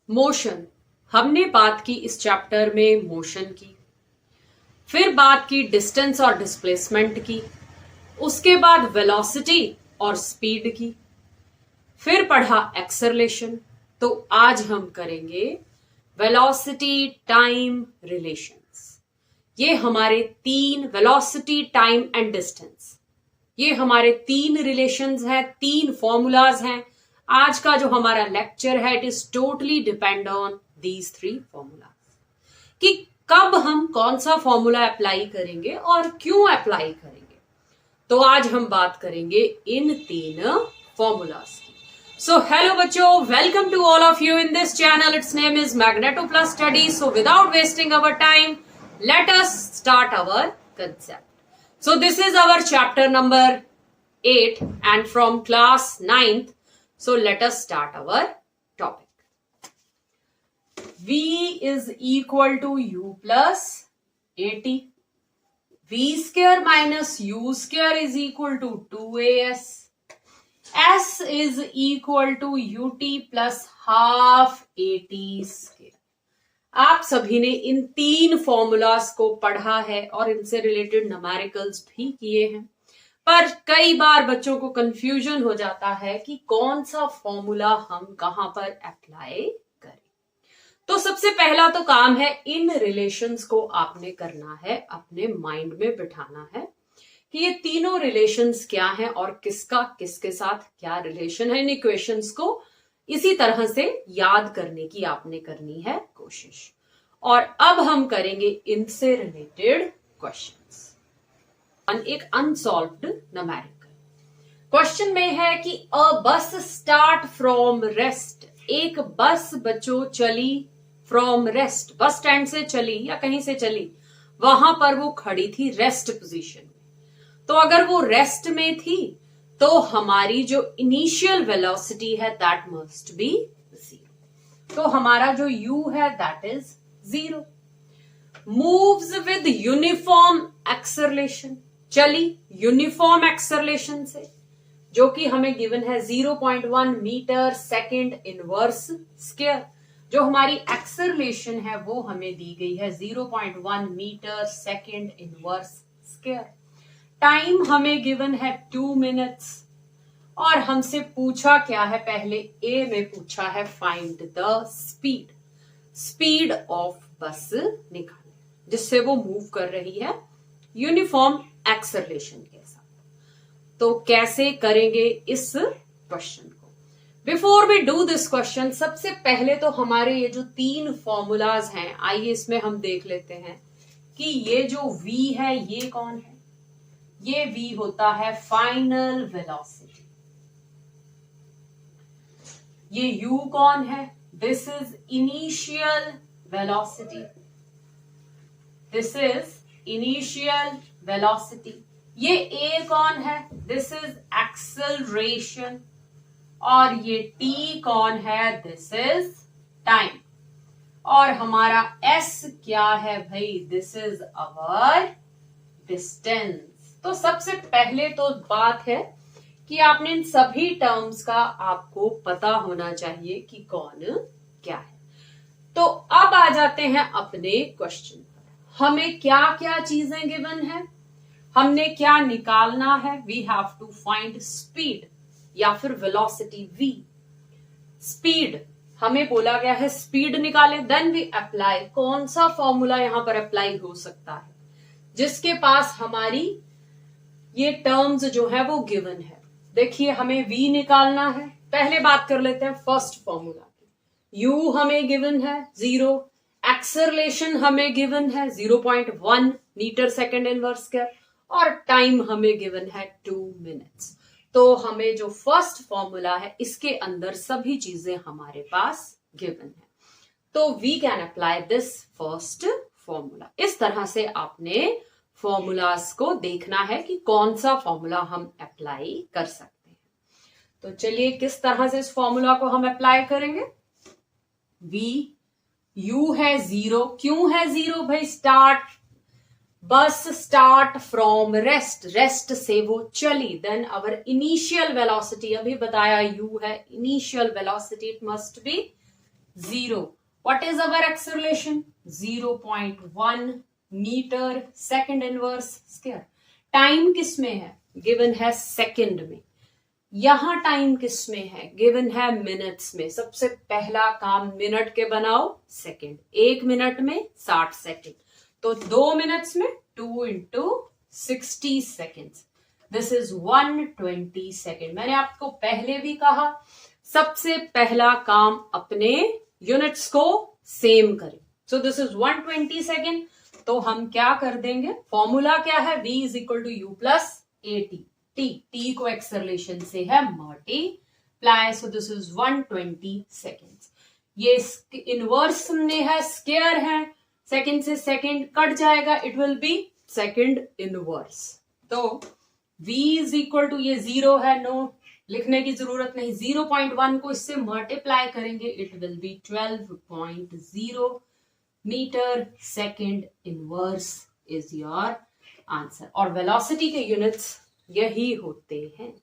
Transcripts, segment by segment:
Motion, हमने बात की इस चैप्टर में मोशन की, फिर बात की डिस्टेंस और डिस्प्लेसमेंट की, उसके बाद वेलोसिटी और स्पीड की, फिर पढ़ा एक्सेलरेशन। तो आज हम करेंगे वेलोसिटी टाइम रिलेशंस। ये हमारे तीन, वेलोसिटी टाइम एंड डिस्टेंस, ये हमारे तीन रिलेशंस हैं, तीन फॉर्मूलाज हैं। आज का जो हमारा लेक्चर है it is totally depend on these three formulas कि कब हम कौन सा फॉर्मूला अप्लाई करेंगे और क्यों अप्लाई करेंगे। तो आज हम बात करेंगे इन तीन फॉर्मूलाज की। सो हेलो बच्चों, welcome to all of you in this channel. It's name is magneto plus study. So without wasting our time, let us start our concept. So this is our chapter number 8 and from class 9th. So let us start our topic. V is equal to U plus AT. V square minus U square is equal to 2AS. S is equal to UT plus half AT square. आप सभी ने इन तीन formulas को पढ़ा है और इनसे related numericals भी किए हैं, पर कई बार बच्चों को कंफ्यूजन हो जाता है कि कौन सा फॉर्मूला हम कहां पर अप्लाई करें। तो सबसे पहला तो काम है इन रिलेशंस को आपने करना है, अपने माइंड में बिठाना है कि ये तीनों रिलेशंस क्या हैं और किसका किसके साथ क्या रिलेशन है। इन इक्वेशंस को इसी तरह से याद करने की आपने करनी है कोशिश। और अब हम करेंगे इनसे रिलेटेड क्वेश्चंस। एक अनसॉल्व्ड न्यूमेरिकल क्वेश्चन में है कि अ बस स्टार्ट फ्रॉम रेस्ट। एक बस बच्चों चली फ्रॉम रेस्ट, बस स्टैंड से चली या कहीं से चली, वहां पर वो खड़ी थी रेस्ट पोजीशन में। तो अगर वो रेस्ट में थी तो हमारी जो इनिशियल वेलोसिटी है दैट मस्ट बी 0। तो हमारा जो u है that is 0। Moves with uniform acceleration, चली यूनिफॉर्म एक्सेलरेशन से, जो कि हमें गिवन है 0.1 मीटर सेकेंड इनवर्स स्क्वायर। जो हमारी एक्सेलरेशन है वो हमें दी गई है 0.1 metre second inverse square. Time हमें गिवन है 2 मिनट्स और हमसे पूछा क्या है, पहले ए में पूछा है find the speed, speed of बस निकाले जिससे वो मूव कर रही है यूनिफॉर्म एक्सेलरेशन के साथ। तो कैसे करेंगे इस क्वेश्चन को? Before we do this question, सबसे पहले तो हमारे ये जो तीन फॉर्मूलाज हैं, आइए इसमें हम देख लेते हैं कि ये जो v है ये कौन है। ये v होता है फाइनल वेलोसिटी। ये u कौन है? This is initial velocity. This is initial velocity. ये a कौन है? This is acceleration. और ये t कौन है? This is time. और हमारा s क्या है भाई? This is our distance. तो सबसे पहले तो बात है कि आपने इन सभी टर्म्स का आपको पता होना चाहिए कि कौन क्या है। तो अब आ जाते हैं अपने क्वेश्चन पर। हमें क्या क्या चीजें गिवन है, हमने क्या निकालना है। We have to find speed या फिर वेलोसिटी v। स्पीड हमें बोला गया है स्पीड निकाले, देन वी अप्लाई। कौन सा फॉर्मूला यहां पर अप्लाई हो सकता है जिसके पास हमारी ये टर्म्स जो है वो गिवन है। देखिए हमें v निकालना है। पहले बात कर लेते हैं फर्स्ट फॉर्मूला की। u हमें गिवन है 0, एक्सेलरेशन हमें गिवन है 0.1 मीटर सेकेंड इनवर्स स्क्वायर और टाइम हमें गिवन है 2 मिनट्स। तो हमें जो फर्स्ट फॉर्मूला है इसके अंदर सभी चीजें हमारे पास गिवन है। तो we can apply this first formula. इस तरह से आपने फॉर्मूलाज को देखना है कि कौन सा फॉर्मूला हम अप्लाई कर सकते हैं। तो चलिए किस तरह से इस फॉर्मूला को हम अप्लाई करेंगे। v, u है 0। क्यों है 0 भाई? स्टार्ट, बस स्टार्ट फ्रॉम रेस्ट, रेस्ट से वो चली। देन अवर इनिशियल वेलोसिटी, अभी बताया u है initial velocity, it must be 0. What is our acceleration? 0.1 metre second inverse square. Time किस में है? गिवन है सेकंड में. यहां टाइम किस में है? गिवन है मिनट्स में. सबसे पहला काम मिनट के बनाओ, सेकंड. 1 मिनट में 60 सेकंड, तो 2 मिनट्स में 2 into 60 seconds. This is 120 second. मैंने आपको पहले भी कहा सबसे पहला काम अपने यूनिट्स को सेम करें. So this is 120 second. तो हम क्या कर देंगे? फॉर्मूला क्या है? v is equal to you plus A T. T को एक्सेलरेशन से है multiply. So this is 120 seconds. ये इनवर्स में है, स्क्वायर है, सेकेंड से सेकेंड कट जाएगा, it will be second inverse. तो v इज इक्वल टू, ये 0 है, नो लिखने की जरूरत नहीं. 0.1 को इससे मल्टीप्लाई करेंगे, it will be 12.0 metre second inverse is your answer. और वेलोसिटी के यूनिट्स यही होते हैं.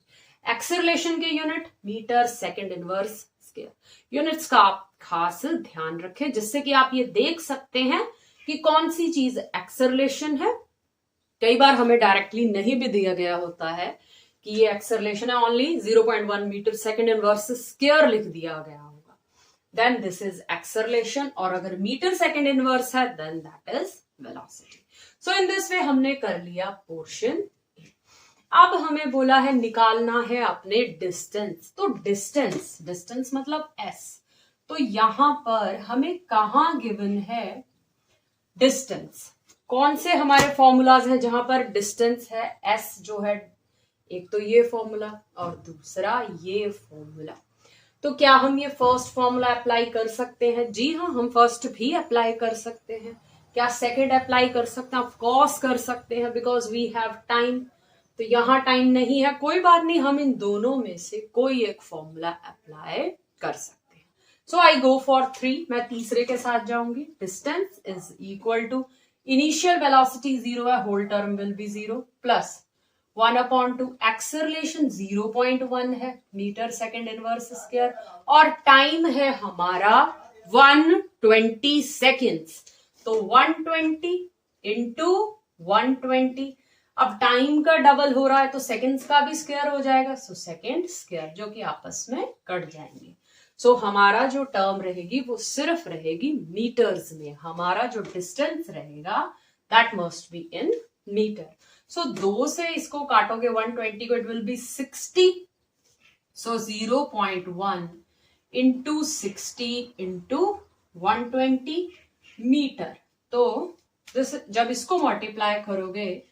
एक्सेलरेशन के unit metre second inverse square. Units का आप खास ध्यान रखें, जिससे कि आप ये देख सकते हैं कि कौन सी चीज एक्सेलरेशन है. कई बार हमें डायरेक्टली नहीं भी दिया गया होता है कि ये एक्सेलरेशन है, only 0.1 metre second inverse square लिख दिया गया होगा, देन दिस इज एक्सेलरेशन. और अगर मीटर सेकेंड इनवर्स है then that is velocity. So in this way हमने कर लिया पोर्शन. अब हमें बोला है निकालना है अपने डिस्टेंस. तो डिस्टेंस मतलब s. तो यहां पर हमें कहां गिवन है डिस्टेंस? कौन से हमारे फॉर्मूलाज हैं जहां पर डिस्टेंस है? s जो है, एक तो ये फॉर्मूला और दूसरा ये फॉर्मूला. तो क्या हम ये फर्स्ट फॉर्मूला अप्लाई कर सकते हैं? जी हाँ, हम फर्स्ट भी अप्लाई कर सकते हैं. क्या सेकंड अप्लाई कर सकते हैं? ऑफ कोर्स कर सकते हैं, बिकॉज वी हैव टाइम. तो यहां टाइम नहीं है, कोई बात नहीं, हम इन दोनों में से कोई एक फॉर्मूला अप्लाई कर सकते हैं. So I go for 3. मैं तीसरे के साथ जाऊंगी. Distance is equal to initial velocity 0 है, whole term will be 0, plus 1/2 acceleration 0.1 है, मीटर सेकेंड इनवर्स स्क्वायर, और टाइम है हमारा 120 सेकेंड्स. तो 120 इंटू 120. अब टाइम का डबल हो रहा है तो सेकेंड्स का भी स्क्वायर हो जाएगा, सो सेकेंड स्क्वायर, जो कि आपस में कट जाएंगे. सो हमारा जो टर्म रहेगी वो सिर्फ रहेगी मीटर्स में. हमारा जो डिस्टेंस रहेगा that must be in meter. So 2 से इसको काटोगे 120 को, it will be 60. So 0.1 into 60 into 120 meter. तो जब इसको मल्टीप्लाई करोगे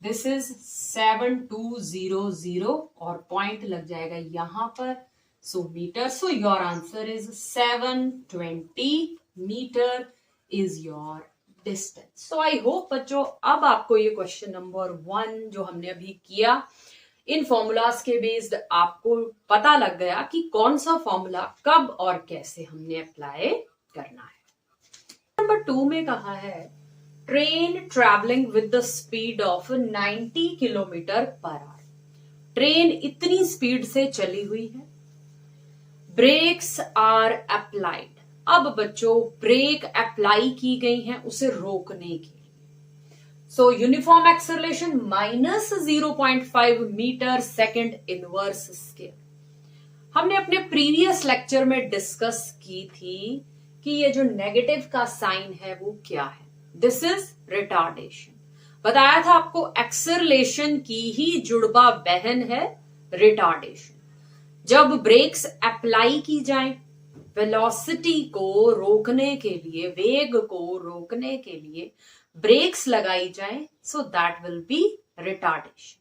दिस इज 7200 और पॉइंट लग जाएगा यहां पर. So meter. So your answer is 720 meter is your distance. So I hope बच्चों अब आपको ये क्वेश्चन नंबर 1 जो हमने अभी किया, इन फॉर्मूलाज के बेस्ड आपको पता लग गया कि कौन सा फॉर्मूला कब और कैसे हमने अप्लाई करना है. नंबर 2 में कहा है train travelling with the speed of 90 kilometre per hour. Train इतनी स्पीड से चली हुई है, ब्रेक्स आर अप्लाइड. अब बच्चों ब्रेक अप्लाई की गई हैं उसे रोकने के लिए. So uniform acceleration minus 0.5 metre second inverse square. हमने अपने प्रीवियस लेक्चर में डिस्कस की थी कि ये जो नेगेटिव का साइन है वो क्या है. This is retardation. बताया था आपको एक्सेलरेशन की ही जुड़वा बहन है रिटार्डेशन. जब ब्रेक्स अप्लाई की जाए वेलोसिटी को रोकने के लिए, वेग को रोकने के लिए ब्रेक्स लगाई जाए, so that will be retardation.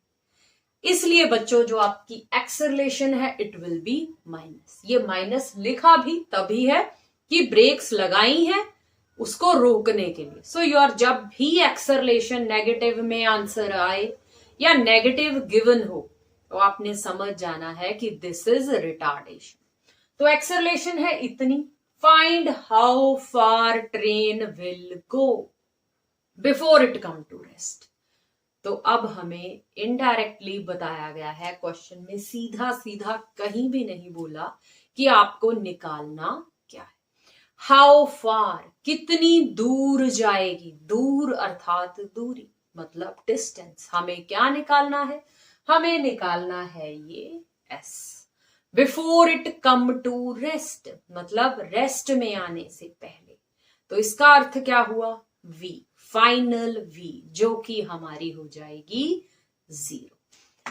इसलिए बच्चों जो आपकी एक्सेलरेशन है इट विल बी माइनस. ये माइनस लिखा भी तभी है कि ब्रेक्स लगाई हैं उसको रोकने के लिए. सो योर जब भी एक्सेलरेशन नेगेटिव में आंसर आए या नेगेटिव गिवन हो तो आपने समझ जाना है कि दिस इज रिटार्डेशन. तो एक्सेलरेशन है इतनी. Find how far train will go before it come to rest. तो अब हमें इनडायरेक्टली बताया गया है क्वेश्चन में, सीधा सीधा कहीं भी नहीं बोला कि आपको निकालना क्या है. हाउ फार, कितनी दूर जाएगी, दूर अर्थात दूरी, मतलब डिस्टेंस। हमें क्या निकालना है, हमें निकालना है ये S. Before it come to rest, मतलब रेस्ट में आने से पहले। तो इसका अर्थ क्या हुआ, वी, फाइनल वी, जो कि हमारी हो जाएगी 0।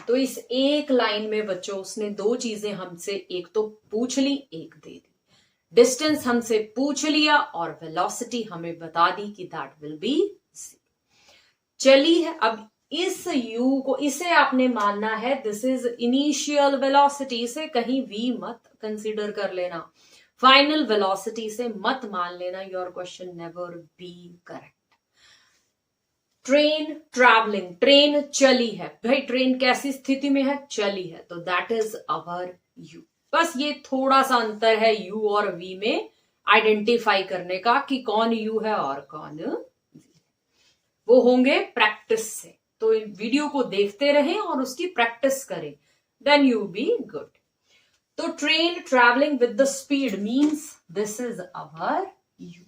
तो इस एक लाइन में बच्चों उसने दो चीजें हमसे, एक तो पूछ ली, एक दे दी। डिस्टेंस हमसे पूछ लिया और वेलोसिटी हमें बता दी कि दैट विल बी 0। चलिए अब इस u को, इसे आपने मानना है दिस इज इनिशियल वेलोसिटी, इसे कहीं v मत कंसीडर कर लेना, फाइनल वेलोसिटी से मत मान लेना, your question never be correct. Train travelling, train चली है, भाई ट्रेन कैसी स्थिति में है, चली है, तो दैट इज अवर u। बस ये थोड़ा सा अंतर है u और v में आइडेंटिफाई करने का कि कौन u है और कौन v, वो होंगे प्रैक्टिस से। तो वीडियो को देखते रहें और उसकी प्रैक्टिस करें, देन यू बी गुड। तो train travelling with the speed means this is our u,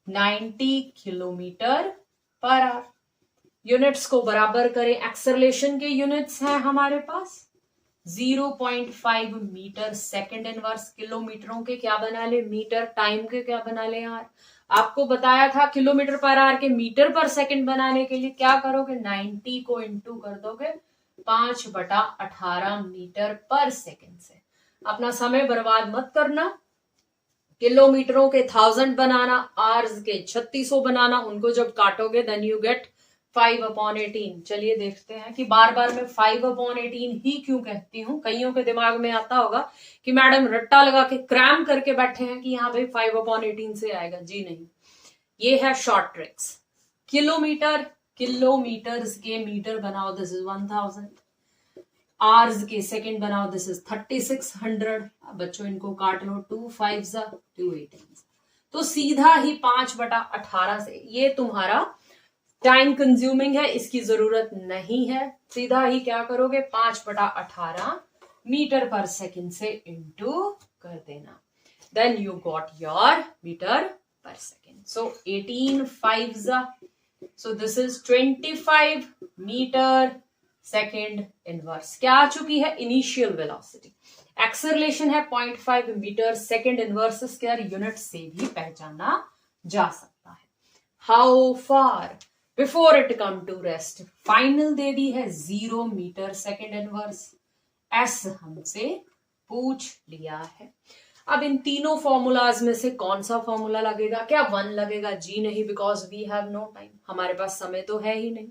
90 kilometre per hour. Units को बराबर करें, एक्सेलरेशन के यूनिट्स हैं हमारे पास 0.5 मीटर सेकेंड इनवर्स, किलोमीटरों के क्या बना ले मीटर, टाइम के क्या बना ले आर। आपको बताया था किलोमीटर पर आवर के मीटर पर सेकंड बनाने के लिए क्या करोगे, 90 को इंटू कर दोगे 5/18 मीटर पर सेकंड से। अपना समय बर्बाद मत करना, किलोमीटरों के 1000 बनाना, आवर्स के 3600 बनाना, उनको जब काटोगे देन यू गेट 5/18। चलिए देखते हैं कि बार बार मैं 5/18 ही क्यों कहती हूँ। कईयों के दिमाग में आता होगा कि मैडम रट्टा लगा के क्रैम करके बैठे हैं कि यहाँ भाई 5/18 से आएगा। जी नहीं, ये है शॉर्ट ट्रिक्स। किलोमीटर, किलोमीटर्स के मीटर बनाओ दिस इज 1000, आवर्स के सेकंड बनाओ दिस इज 3600। बच्चों इनको काट लो, 2 5 218, तो सीधा ही 5/18 से, ये तुम्हारा टाइम कंज्यूमिंग है, इसकी जरूरत नहीं है। सीधा ही क्या करोगे, 5/18 मीटर पर सेकंड से इंटू कर देना, then you got your meter per second. So 18 5, so this is 25 meter second inverse. क्या आ चुकी है, इनिशियल वेलोसिटी। एक्सेलरेशन है 0.5 meter second inverse square, unit से भी पहचाना जा सकता है। How far before it come to rest, final दे दी है 0 मीटर सेकंड इनवर्स, एस हमसे पूछ लिया है। अब इन तीनों फॉर्मूलाज में से कौन सा फॉर्मूला लगेगा, क्या 1 लगेगा, जी नहीं, because we have no time, हमारे पास समय तो है ही नहीं।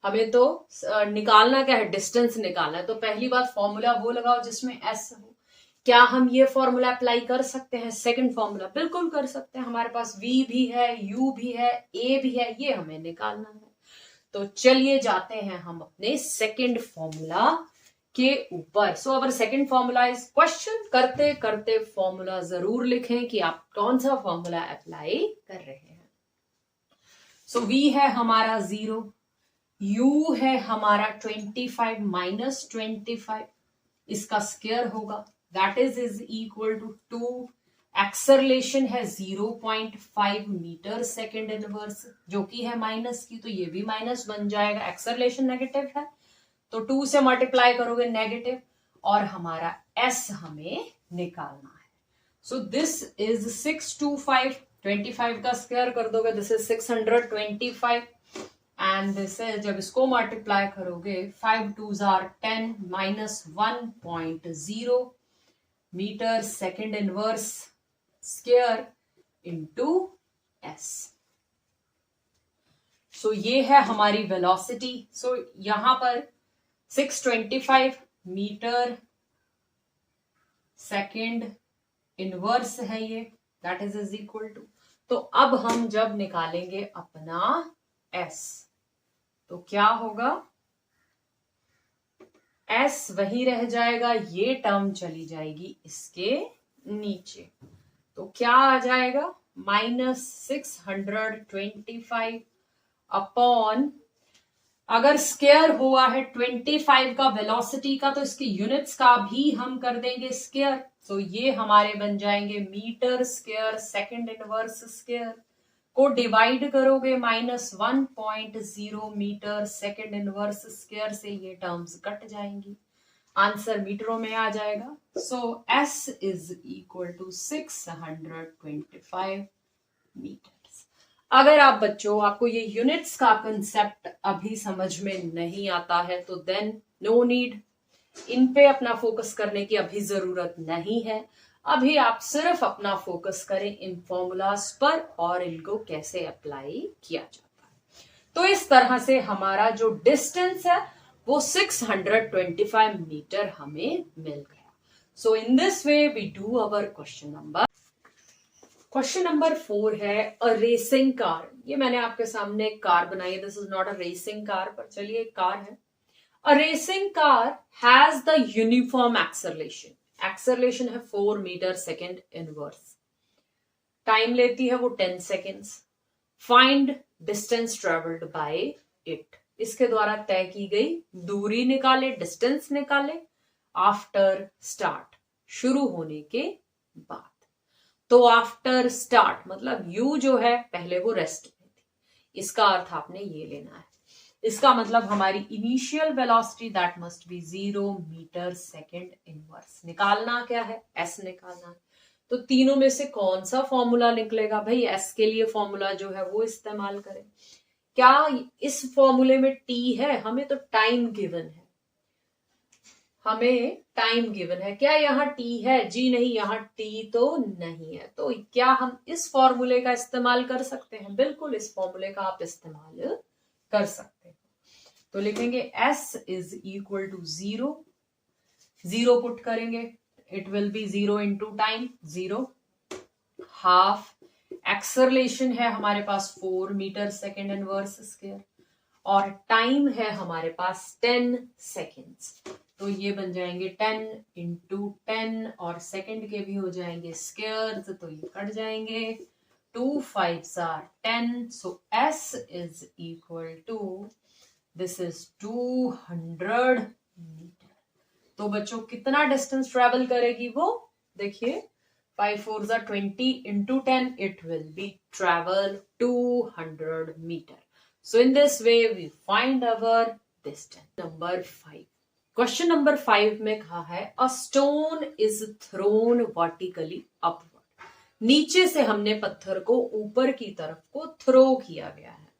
हमें तो निकालना क्या है, डिस्टेंस निकालना है। तो पहली बात फॉर्मूला वो लगाओ जिसमें एस हो। क्या हम ये फॉर्मूला अप्लाई कर सकते हैं, सेकंड फॉर्मूला, बिल्कुल कर सकते हैं। हमारे पास v भी है, u भी है, a भी है, ये हमें निकालना है। तो चलिए जाते हैं हम अपने सेकंड फॉर्मूला के ऊपर। So our second formula is, question करते करते फॉर्मूला जरूर लिखें कि आप कौन सा फॉर्मूला अप्लाई कर रहे हैं। सो v है हमारा 0, u है हमारा 25 माइनस 25, इसका स्क्वायर होगा, that is equal to 2। Acceleration है 0.5 मीटर सेकेंड इनवर्स, जो कि है माइनस की, तो ये भी माइनस बन जाएगा। एक्सेलरेशन नेगेटिव है तो 2 से मल्टीप्लाई करोगे नेगेटिव, और हमारा s हमें निकालना है। सो दिस इज 625, 25 का स्क्वायर कर दोगे दिस इज 625, एंड दिस है, जब इसको मल्टीप्लाई करोगे 5 2s are 10 minus 1.0 meter second inverse square into S. So ये है हमारी वेलोसिटी। सो यहां पर 625 मीटर सेकेंड इनवर्स है ये, दैट इज इक्वल टू, तो अब हम जब निकालेंगे अपना s, तो क्या होगा, s वही रह जाएगा, ये टर्म चली जाएगी इसके नीचे, तो क्या आ जाएगा, -625 अपॉन, अगर स्क्वायर हुआ है 25 का वेलोसिटी का, तो इसके यूनिट्स का भी हम कर देंगे स्क्वायर, सो ये हमारे बन जाएंगे metre square second inverse square को डिवाइड करोगे -1.0 मीटर सेकंड इनवर्स स्क्वायर से, ये टर्म्स कट जाएंगी, आंसर मीटरों में आ जाएगा। So S is equal to 625 metres. अगर आप बच्चों आपको ये यूनिट्स का कंसेप्ट अभी समझ में नहीं आता है तो देन नो नीड, इन पे अपना फोकस करने की अभी जरूरत नहीं है। अभी आप सिर्फ अपना फोकस करें इन फॉर्मूलाज पर और इनको कैसे अप्लाई किया जाता है। तो इस तरह से हमारा जो डिस्टेंस है वो 625 मीटर हमें मिल गया। So in this way we do our question number 4 है अ रेसिंग कार। ये मैंने आपके सामने एक कार बनाई है, this is not a racing car, पर चलिए एक कार है। A racing car has the uniform acceleration. Acceleration है 4 मीटर सेकेंड इनवर्स। टाइम लेती है वो 10 seconds. Find distance travelled by it. इसके द्वारा तय की गई दूरी निकाले, डिस्टेंस निकाले आफ्टर स्टार्ट, शुरू होने के बाद। तो आफ्टर स्टार्ट मतलब यू जो है पहले वो रेस्ट में थी, इसका अर्थ आपने ये लेना है। इसका मतलब हमारी initial velocity that must be 0 metre second inverse. निकालना क्या है? एस निकालना है। तो तीनों में से कौन सा फॉर्मूला निकलेगा? भाई एस के लिए फॉर्मूला जो है वो इस्तेमाल करें। क्या इस फॉर्मूले में टी है? हमें तो टाइम गिवन है, हमें टाइम गिवन है। क्या यहाँ टी है? जी नहीं, यहाँ टी तो नहीं है। तो क्या हम इस फॉर्मूले का इस्तेमाल कर सकते हैं? बिल्कुल, इस फॉर्मूले का आप इस्तेमाल कर सकते हैं। तो लिखेंगे S is equal to 0 put करेंगे, it will be 0 into time 0, half acceleration है हमारे पास 4 मीटर सेकेंड इनवर्स स्क्वायर और टाइम है हमारे पास 10 सेकेंड्स। तो ये बन जाएंगे 10 इंटू 10 और सेकेंड के भी हो जाएंगे स्क्वायर्स, तो ये कट जाएंगे। 2 5s are 10, so S is equal to, this is 200 metre. तो बच्चों कितना डिस्टेंस ट्रेवल करेगी वो? देखिए 5 4s are 20 into 10, it will be travel 200 metre. So in this way we find our distance. Number 5, question number 5 में कहा है a stone is thrown vertically upward। नीचे से हमने पत्थर को ऊपर की तरफ को थ्रो किया गया है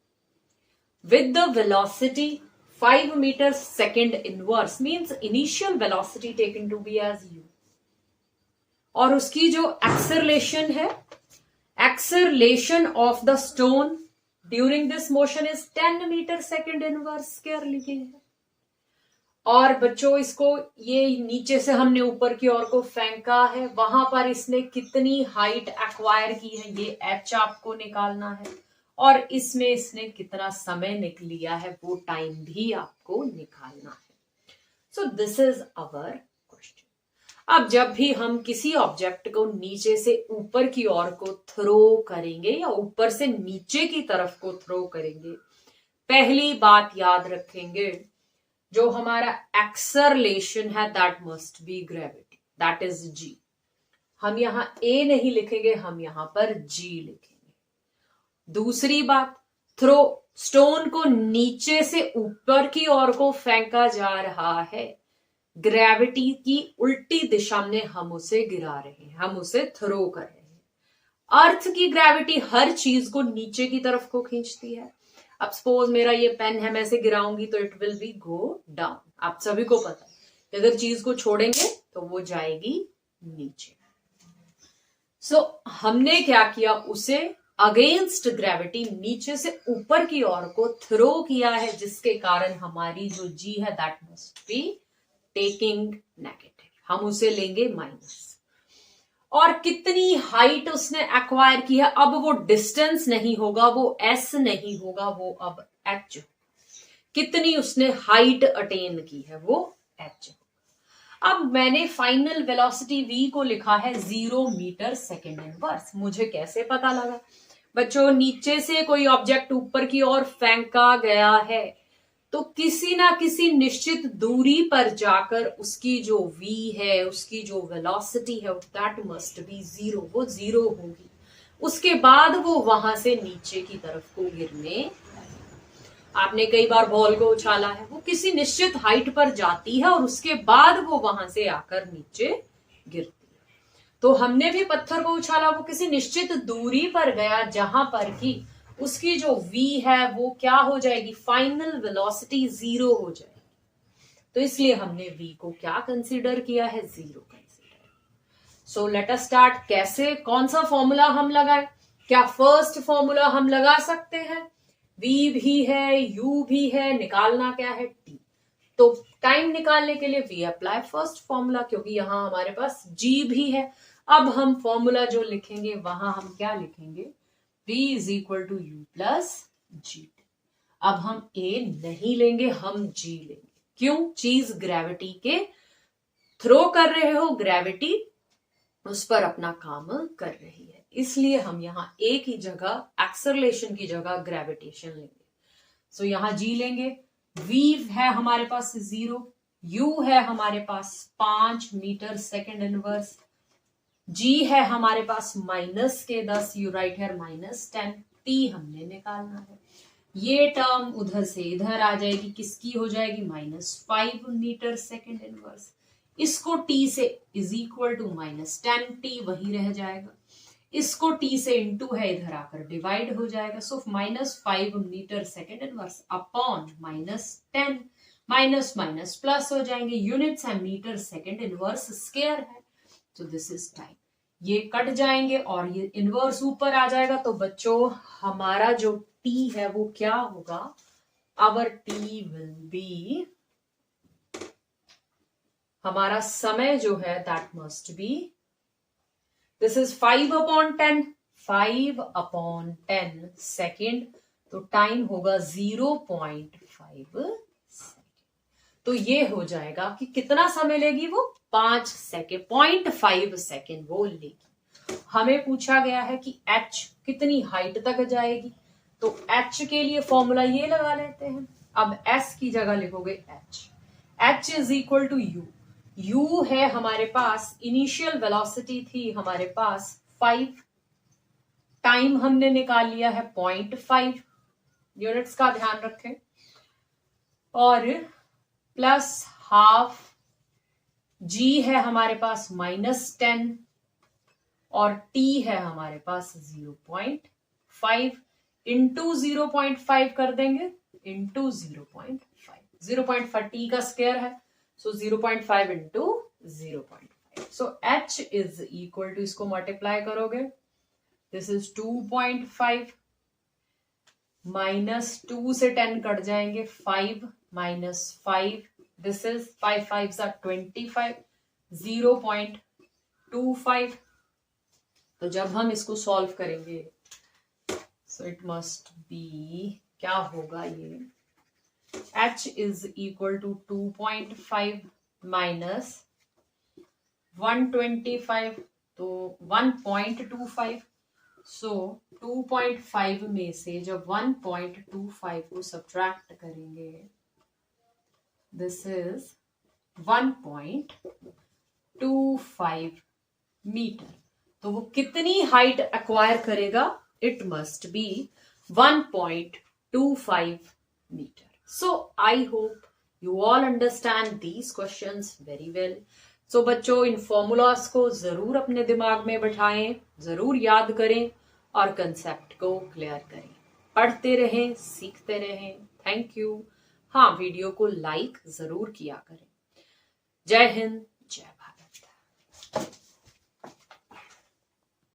with the velocity 5 meters second inverse, means initial velocity taken to be as u, और उसकी जो acceleration है, acceleration of the stone during this motion is 10 meter second inverse square लिखी है। और बच्चों इसको ये नीचे से हमने ऊपर की ओर को फेंका है, वहां पर इसने कितनी हाइट एक्वायर की है ये h आपको निकालना है, और इसमें इसने कितना समय निकल लिया है वो टाइम भी आपको निकालना है। सो दिस इज अवर क्वेश्चन। अब जब भी हम किसी ऑब्जेक्ट को नीचे से ऊपर की ओर को थ्रो करेंगे या ऊपर से नीचे की तरफ को थ्रो करेंगे, पहली बात याद रखेंगे जो हमारा एक्सेलरेशन है that must B gravity, that is g। हम यहां a नहीं लिखेंगे, हम यहां पर g लिखेंगे। दूसरी बात, थ्रो स्टोन को नीचे से ऊपर की ओर को फेंका जा रहा है, ग्रेविटी की उल्टी दिशा में हम उसे गिरा रहे हैं, हम उसे थ्रो कर रहे हैं। अर्थ की ग्रेविटी हर चीज को नीचे की तरफ को खींचती है। अब सपोज मेरा ये पेन है, मैं इसे गिराऊंगी तो it will be go down. आप सभी को पता है कि अगर चीज को छोड़ेंगे तो वो जाएगी नीचे। सो हमने क्या किया, उसे अगेंस्ट ग्रेविटी नीचे से ऊपर की ओर को थ्रो किया है, जिसके कारण हमारी जो जी है that must be taking negative, हम उसे लेंगे माइनस। और कितनी हाइट उसने एक्वायर की है, अब वो डिस्टेंस नहीं होगा, वो एस नहीं होगा, वो अब एच। कितनी उसने हाइट अटेन की है वो एच। अब मैंने फाइनल वेलोसिटी v को लिखा है 0 मीटर सेकेंड इनवर्स। मुझे कैसे पता लगा? बच्चों नीचे से कोई ऑब्जेक्ट ऊपर की ओर फेंका गया है तो किसी ना किसी निश्चित दूरी पर जाकर उसकी जो v है, उसकी जो वेलोसिटी है, दैट मस्ट बी जीरो, वो जीरो होगी। उसके बाद वो वहां से नीचे की तरफ को गिरने, आपने कई बार बॉल को उछाला है, वो किसी निश्चित हाइट पर जाती है और उसके बाद वो वहां से आकर नीचे गिरती है। तो हमने भी पत्थर को उछाला, वो किसी निश्चित दूरी पर गया जहां पर कि उसकी जो v है वो क्या हो जाएगी, फाइनल वेलोसिटी जीरो हो जाएगी। तो इसलिए हमने v को क्या कंसीडर किया है, zero consider. So let us start. कैसे, कौन सा फॉर्मूला हम लगाए? क्या फर्स्ट फॉर्मूला हम लगा सकते हैं? v भी है, u भी है, निकालना क्या है, t। तो टाइम निकालने के लिए v अप्लाई फर्स्ट फॉर्मूला, क्योंकि यहां हमारे पास g भी है। अब हम फॉर्मूला जो लिखेंगे वहां हम क्या लिखेंगे, v is equal to you plus g. अब हम a नहीं लेंगे, हम g लेंगे। क्यों? चीज ग्रेविटी के थ्रो कर रहे हो, ग्रेविटी उस पर अपना काम कर रही है, इसलिए हम यहाँ a की जगह, एक्सेलरेशन की जगह ग्रेविटेशन लेंगे। सो यहाँ g लेंगे, v है हमारे पास जीरो, u है हमारे पास 5 मीटर सेकेंड इनवर्स, g है हमारे पास माइनस के 10, यू राइट है -10, t हमने निकालना है। ये टर्म उधर से इधर आ जाएगी, किसकी हो जाएगी, -5 मीटर सेकेंड इनवर्स। इसको t से इज इक्वल टू -10, t वही रह जाएगा। इसको t से इंटू है, इधर आकर डिवाइड हो जाएगा। So -5 metre second inverse upon -10, minus minus plus हो जाएंगे, यूनिट्स है मीटर सेकेंड इनवर्स स्क्वायर है। तो दिस इज टाइम, ये कट जाएंगे और ये इनवर्स ऊपर आ जाएगा। तो बच्चों हमारा जो t है वो क्या होगा, आवर t विल बी, हमारा समय जो है that must B, this is 5/10, 5/10 second. तो टाइम होगा 0.5 सेकेंड। तो ये हो जाएगा कि कितना समय लेगी वो, 5 सेकेंड, 0.5 सेकेंड वो लेगी। हमें पूछा गया है कि h कितनी हाइट तक जाएगी, तो h के लिए फॉर्मूला ये लगा लेते हैं। अब s की जगह लिखोगे h is equal to u. u है हमारे पास, इनिशियल वेलोसिटी थी हमारे पास 5, टाइम हमने निकाल लिया है 0.5, यूनिट्स का ध्यान रखें, और प्लस हाफ, g है हमारे पास -10 और t है हमारे पास 0.5, इंटू 0.5 कर देंगे, इंटू 0.5 t का स्क्वायर है, so 0.5 into 0.5। So h is equal to, इसको मल्टीप्लाई करोगे, दिस इज 2.5, -2 से 10 कट जाएंगे, 5 -5, दिस इज 5 5 25, 0.25। तो जब हम इसको सॉल्व करेंगे, सो इट मस्ट बी, क्या होगा ये, h is equal to 2.5 minus 125, तो 1.25। सो 2.5 में से जब 1.25 को सब्ट्रैक्ट करेंगे, दिस इज 1.25 मीटर। तो वो कितनी हाइट एक्वायर करेगा, it must be 1.25 meter. So I hope you all understand these questions very well. So बच्चों इन फॉर्मूलाज को जरूर अपने दिमाग में बैठाएं, जरूर याद करें और कंसेप्ट को क्लियर करें। पढ़ते रहें, सीखते रहें। Thank you. हाँ, वीडियो को लाइक जरूर किया करें। जय हिंद।